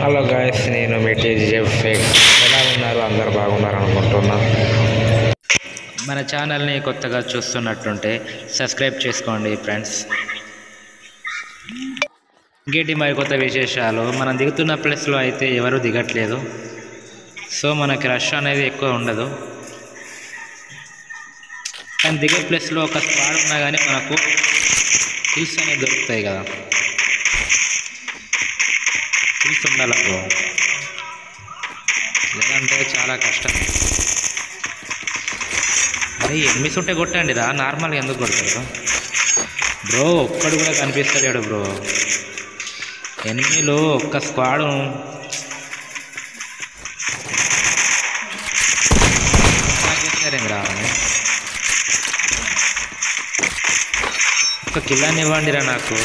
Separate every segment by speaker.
Speaker 1: Hello guys, నేను మీ TGFX. ఎలా ఉన్నారు? అందరు బాగున్నారు అనుకుంటున్నా. మన ఛానల్ని కొత్తగా చూస్తున్నట్టుంటే సబ్స్క్రైబ్ చేసుకోండి ఫ్రెండ్స్. ఇంకేంటి మరి కొత్త విశేషాలు? మనం దిగుతున్న ప్లేస్లో అయితే ఎవరు దిగట్లేదు, సో మనకి రష్ అనేది ఎక్కువ ఉండదు. కానీ దిగే ప్లేస్లో ఒక స్పాట్ ఉన్నా కానీ మనకు హిల్స్ అనేవి దొరుకుతాయి కదా, హిల్స్ ఉండాలి బ్రో, లేదంటే చాలా కష్టం. మరి ఎనిమిస్ ఉంటే కొట్టండి రా, నార్మల్గా ఎందుకు కొడతారు బ్రో? ఒక్కడు కూడా కనిపిస్తలేడు బ్రో. ఎనిమిలో ఒక్క స్క్వాడు రా, ఒక్క కిల్లాన్ని ఇవ్వండి రా నాకు.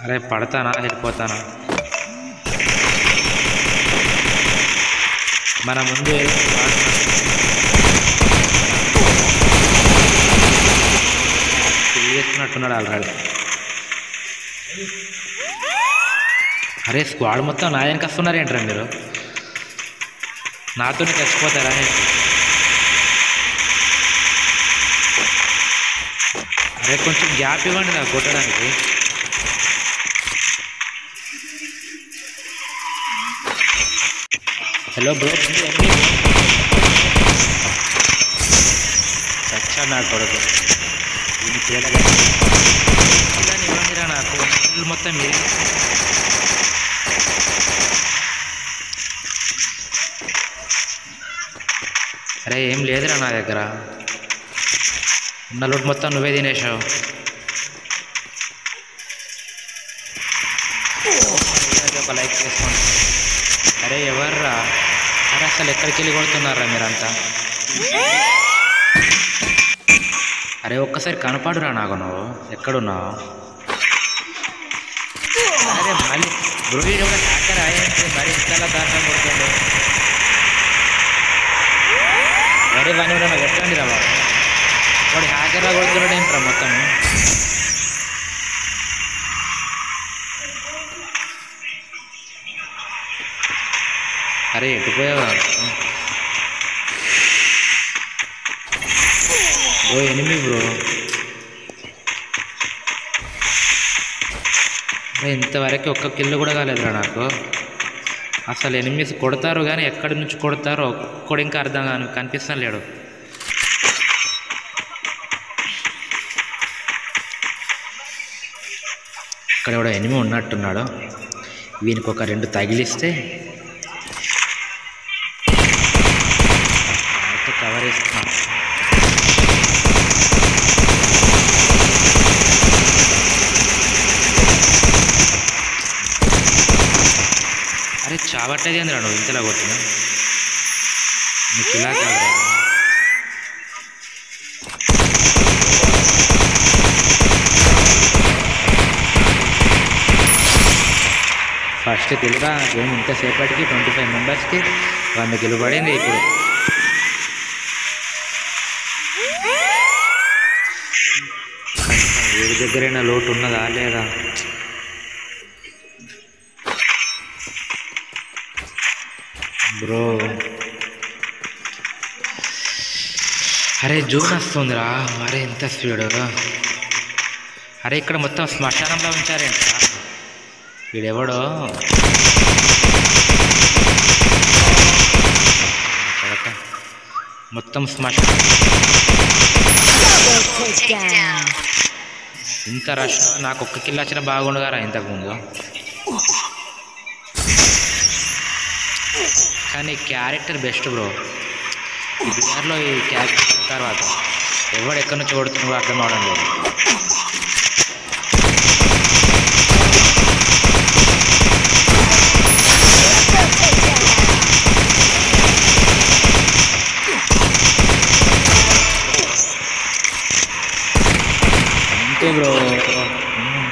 Speaker 1: అరే పడతానా, వెళ్ళిపోతానా? మన ముందు చేస్తున్నట్టున్నాడు ఆల్రెడీ. అరే స్క్వాడ్ మొత్తం నా వెనక వస్తున్నారు ఏంట్రా మీరు? నాతోనే చచ్చిపోతారా? అరే కొంచెం గ్యాప్ ఇవ్వండి నాకు కొట్టడానికి. హలో బ్రో, చచ్చా నా కొడుకు. ఇవ్వండిరా నాకు, మొత్తం మీరు. అరే ఏం లేదురా నా దగ్గర, ఉన్న లోటు మొత్తం నువ్వే తినేసావు. ఒక లైక్ చేసుకోండి. అరే ఎవర్రా? అరే అసలు ఎక్కడికి వెళ్ళి కొడుతున్నారా మీరంతా? అరే ఒక్కసారి కనపడురా నాకు, నువ్వు ఎక్కడున్నావు? అరే మళ్ళీ బ్రోయిడ్ కూడా హ్యాకర్ అయ్యంటే మరి ఇంతలా దాంట్లో కొడుతుంది. అరే వాడిని కూడా కొట్టండి రా బాబు, వాడు హ్యాకర్లా కొడుతున్నాడు ఏంట్రా మొత్తం? అరే ఎటుపోయావా బ్రో? Enemy bro. అరే ఇంతవరకు ఒక్క కిల్లు కూడా కాలేదురా నాకు. అసలు ఎనిమిస్ కొడతారు కానీ ఎక్కడి నుంచి కొడతారో ఒక్కడు ఇంకా అర్థం కాని కనిపిస్తాను లేడు. ఇక్కడ కూడా ఎనిమి ఉన్నట్టున్నాడు. వీనికి ఒక 2 తగిలిస్తే కవర్ ఇస్తున్నాను. అరే చావట్టేది ఏందిరా నువ్వు ఇంతలా కొట్టిన? నీకు ఇలా కాదు. ఫస్ట్ తెలుగా గేమ్ ఇంతసేపటికి 25 మెంబర్స్కి 100 గెలుపడింది. ఇప్పుడు వీడి దగ్గరైనా లోటు ఉన్నదా లేదా? బ్రో అరే జూన్ వస్తుందిరా, మరి ఎంత స్పీడ్! అరే ఇక్కడ మొత్తం శ్మశానంలో ఉంచారేంట్రా వీడెవడో. మొత్తం శ్మశానం. ఇంత రష్ నాకు ఒక్క కిల్ వచ్చినా బాగుండగారా ఇంతకుముందు. కానీ క్యారెక్టర్ బెస్ట్ బ్రో. ఈ బిఆర్లో ఈ క్యారెక్టర్ తర్వాత ఎవడు ఎక్కడి నుంచి కొడుతున్నాడో అర్థం అవడం లేదు. అంతే బ్రో,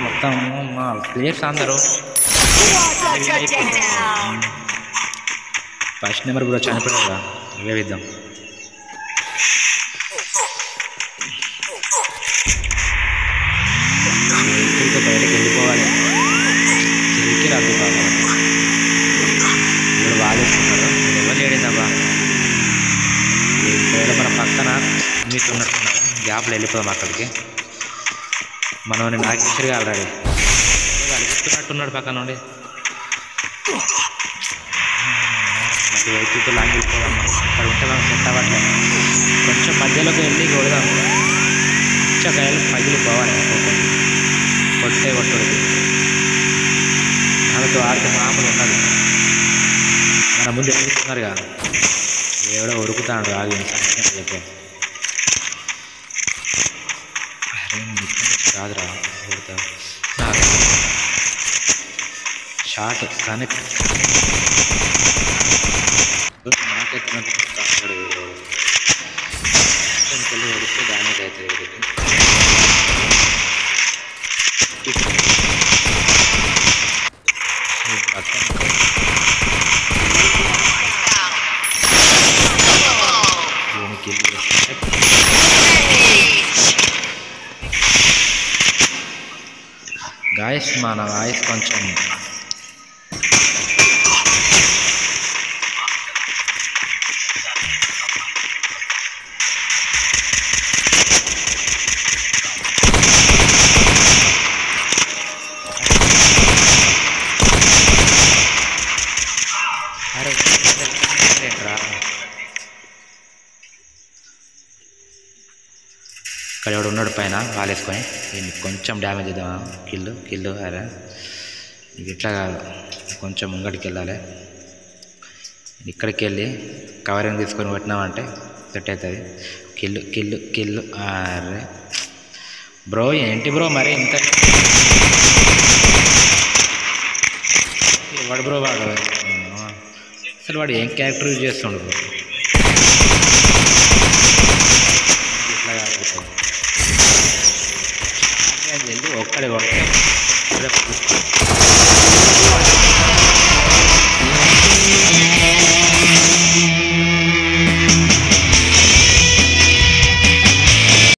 Speaker 1: మొత్తం మా ప్లేయర్స్ అందరూ. ఫస్ట్ నెంబర్ బ్రో చనిపోయారా, వేద్దాం. బయటకు వెళ్ళిపోవాలి. గ్యాప్లో వెళ్ళిపోదాం అక్కడికి. మనం నాగేశ్వరి ఆల్రెడీ అలిగిస్తున్నట్టున్నాడు పక్కన నుండి. వైపుతో లాంగ్ వెళ్ళిపోదాం. అక్కడ ఉంటే మనం సెట్ అవ్వట్లేదు. కొంచెం మధ్యలోకి వెళ్ళి కొడదాం. పుచ్చకాయలు పగిలిపోవాలి కొట్టే కొట్టుడికి. మనతో ఆడితే మామూలు ఉన్నది. మన ముందు ఎదుగుతున్నారు కదా, ఎవడో ఉరుకుతాడు ఆగి చెప్పే కాదురా షార్ట్ కనెక్ట్ నాకెత్తినప్పుడు ఉడితే డ్యామేజ్ అవుతుంది. గాయస్ మన వాయిస్ కొంచెం ఇక్కడ ఎవడు ఉన్నాడు పైన వాలేసుకొని దీన్ని కొంచెం డ్యామేజ్ ఇద్దాం. కిల్లు అరే ఇట్లా కాదు, కొంచెం ముంగడికి వెళ్ళాలి. ఇక్కడికి వెళ్ళి కవరింగ్ తీసుకొని పెట్టినామంటే సెట్ అవుతుంది. కిల్లు అరే బ్రో ఏంటి బ్రో మరి ఇంత వాడు బ్రో వాడు అసలు వాడు ఏం క్యారెక్టర్ యూజ్ చేస్తుండు బ్రో. ఇట్లా కాదు వెళ్ళి ఒక్కడే కొడితే